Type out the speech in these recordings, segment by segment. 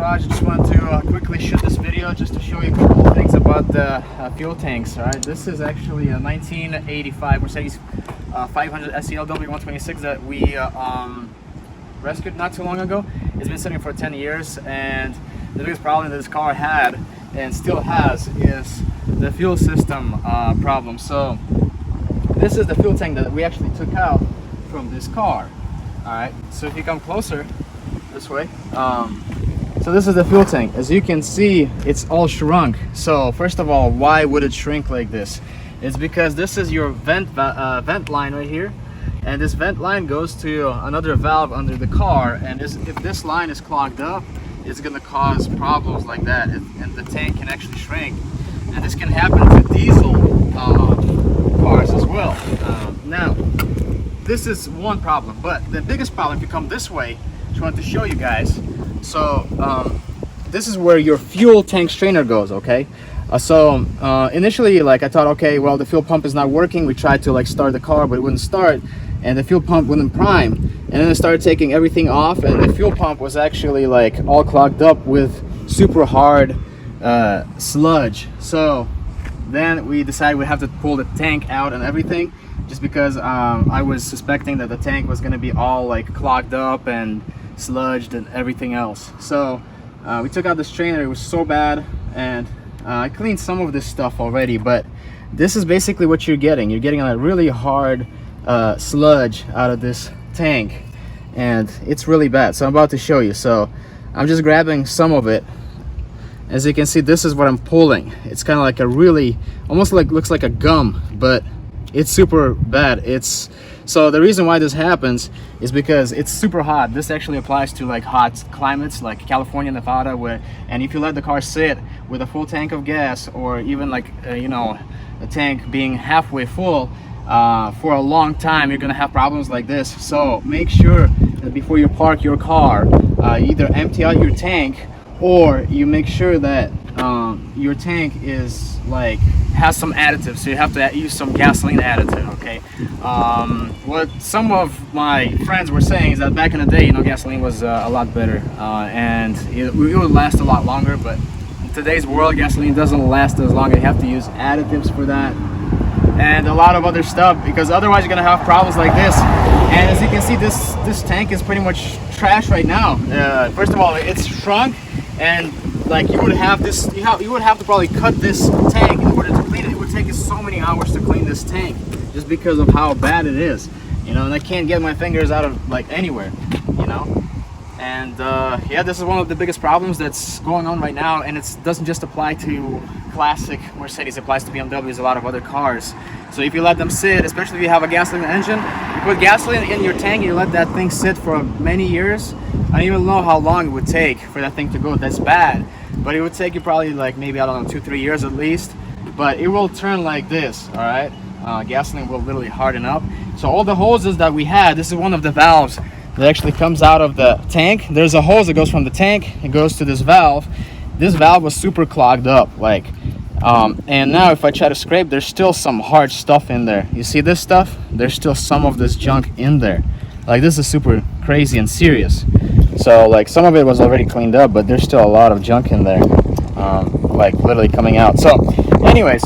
garage. I just wanted to quickly shoot this video just to show you a couple of things about the fuel tanks. All right, this is actually a 1985 Mercedes 500 SELW 126 that we rescued not too long ago. It's been sitting for 10 years, and the biggest problem that this car had and still has is the fuel system problem. So this is the fuel tank that we actually took out from this car. All right, so if you come closer this way, so this is the fuel tank. As you can see, it's all shrunk. So first of all, why would it shrink like this? It's because this is your vent line right here, and this vent line goes to another valve under the car, and if this line is clogged up, it's going to cause problems like that, and the tank can actually shrink. And this can happen to diesel cars as well. Now, this is one problem, but the biggest problem, if you come this way, I just wanted to show you guys. So this is where your fuel tank strainer goes, okay? Initially, like, I thought, okay, well, the fuel pump is not working. We tried to like start the car, but it wouldn't start, and the fuel pump wouldn't prime. And then I started taking everything off, and the fuel pump was actually like all clogged up with super hard sludge. So then we decided we have to pull the tank out and everything, just because I was suspecting that the tank was going to be all like clogged up and sludged and everything else. So we took out the strainer. It was so bad, and I cleaned some of this stuff already, but this is basically what you're getting. You're getting a really hard sludge out of this tank, and it's really bad. So I'm about to show you. So I'm just grabbing some of it. As you can see, this is what I'm pulling. It's kind of like a really, almost like, looks like a gum, but it's super bad. So the reason why this happens is because it's super hot. This actually applies to like hot climates like California, Nevada, and if you let the car sit with a full tank of gas, or even like you know, the tank being halfway full for a long time, you're gonna have problems like this. So make sure that before you park your car, either empty out your tank, or you make sure that your tank is like has some additives. So you have to use some gasoline additive, okay? What some of my friends were saying is that back in the day, you know, gasoline was a lot better, and it would last a lot longer. But in today's world, gasoline doesn't last as long. You have to use additives for that and a lot of other stuff, because otherwise you're gonna have problems like this. And as you can see, this tank is pretty much trash right now. First of all, it's shrunk, and like you would have to probably cut this tank in order to clean it. It would take you so many hours to clean this tank just because of how bad it is, you know. And I can't get my fingers out of like anywhere, you know. And yeah, this is one of the biggest problems that's going on right now, and it doesn't just apply to classic Mercedes. It applies to BMWs, a lot of other cars. So if you let them sit, especially if you have a gasoline engine, you put gasoline in your tank and you let that thing sit for many years. I don't even know how long it would take for that thing to go. That's bad, but it would take you probably like maybe, I don't know, 2-3 years at least. But it will turn like this, all right? Gasoline will literally harden up. So all the hoses that we had, this is one of the valves that actually comes out of the tank. There's a hose that goes from the tank, it goes to this valve. This valve was super clogged up, like, and now if I try to scrape, there's still some hard stuff in there. You see this stuff? There's still some of this junk in there. Like, this is super crazy and serious. So like, some of it was already cleaned up, but there's still a lot of junk in there, like literally coming out. So anyways,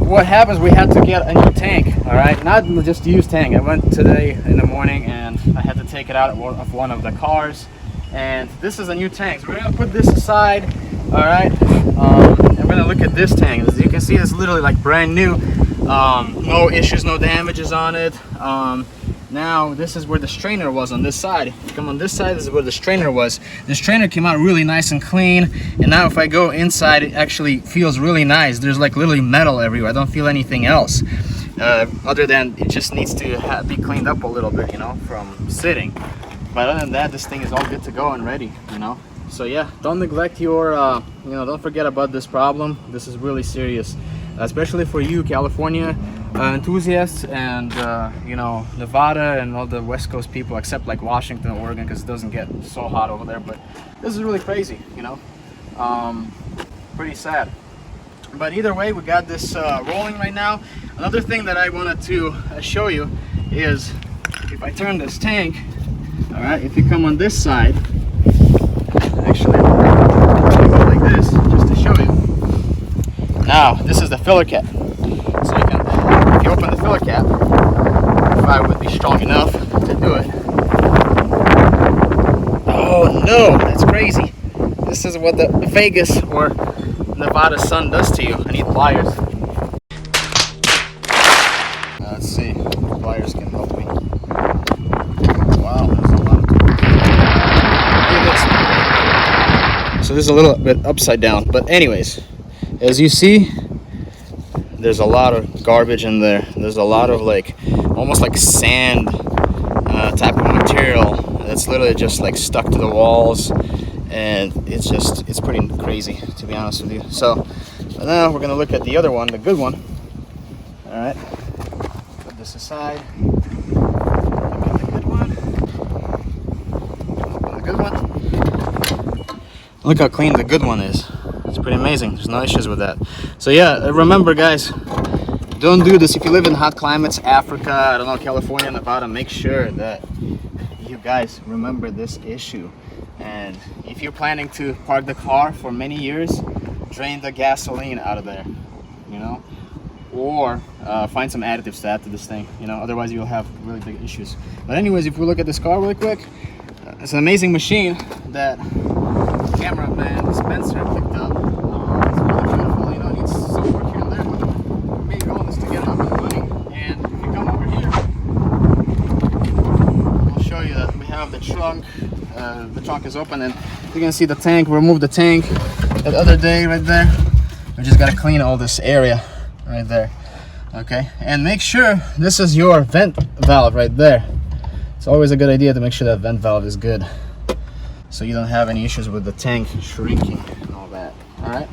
what happens, we had to get a new tank, all right? Not just a used tank. I went today in the morning and I had to take it out of one of the cars, and this is a new tank. So we're gonna put this aside, all right? And we're gonna look at this tank. As you can see, it's literally like brand new. No issues, no damages on it. Now this is where the strainer was on this side. If you come on this side, this is where the strainer was. The strainer came out really nice and clean, and now if I go inside, it actually feels really nice. There's like literally metal everywhere. I don't feel anything else other than it just needs to be cleaned up a little bit, you know, from sitting. But other than that, this thing is all good to go and ready, you know. So yeah, don't neglect your you know, don't forget about this problem. This is really serious, especially for you California enthusiasts, and you know, Nevada and all the West Coast people, except like Washington and Oregon, because it doesn't get so hot over there. But this is really crazy, you know. Pretty sad. But either way, we got this rolling right now. Another thing that I wanted to show you is, if I turn this tank, all right, if you come on this side, actually go like this just to show you. Now, this is the filler cap. So you can, if you open the filler cap, if I would be strong enough to do it. Oh no, that's crazy. This is what the Vegas or Nevada sun does to you. I need pliers. Let's see if pliers can help me. Wow, there's a lot of... Look at this. So this is a little bit upside down, but anyways, as you see, there's a lot of garbage in there. There's a lot of like almost like sand type of material that's literally just like stuck to the walls, and it's pretty crazy, to be honest with you. So now we're gonna look at the other one, the good one. All right, put this aside. Look at the good one. Open the good one. Look how clean the good one is. It's pretty amazing. There's no issues with that. So yeah, remember guys, don't do this if you live in hot climates, Africa, I don't know, California, Nevada. Make sure that you guys remember this issue. And if you're planning to park the car for many years, drain the gasoline out of there, you know, or find some additives to add to this thing, you know, otherwise you'll have really big issues. But anyways, if we look at this car really quick, it's an amazing machine that cameraman Spencer picked up. It's really beautiful, you know, it needs some work here and there, but the main goal is to get it up and running. And if you come over here, I'll show you that we have the trunk. The trunk is open, and you can see the tank. Remove the tank that other day right there. We just got to clean all this area right there. Okay, and make sure this is your vent valve right there. It's always a good idea to make sure that vent valve is good, so you don't have any issues with the tank shrinking and all that. All right,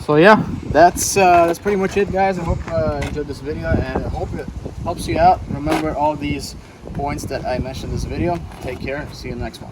so yeah, that's pretty much it, guys. I hope you enjoyed this video, and I hope it helps you out. Remember all these points that I mentioned in this video. Take care. See you in the next one.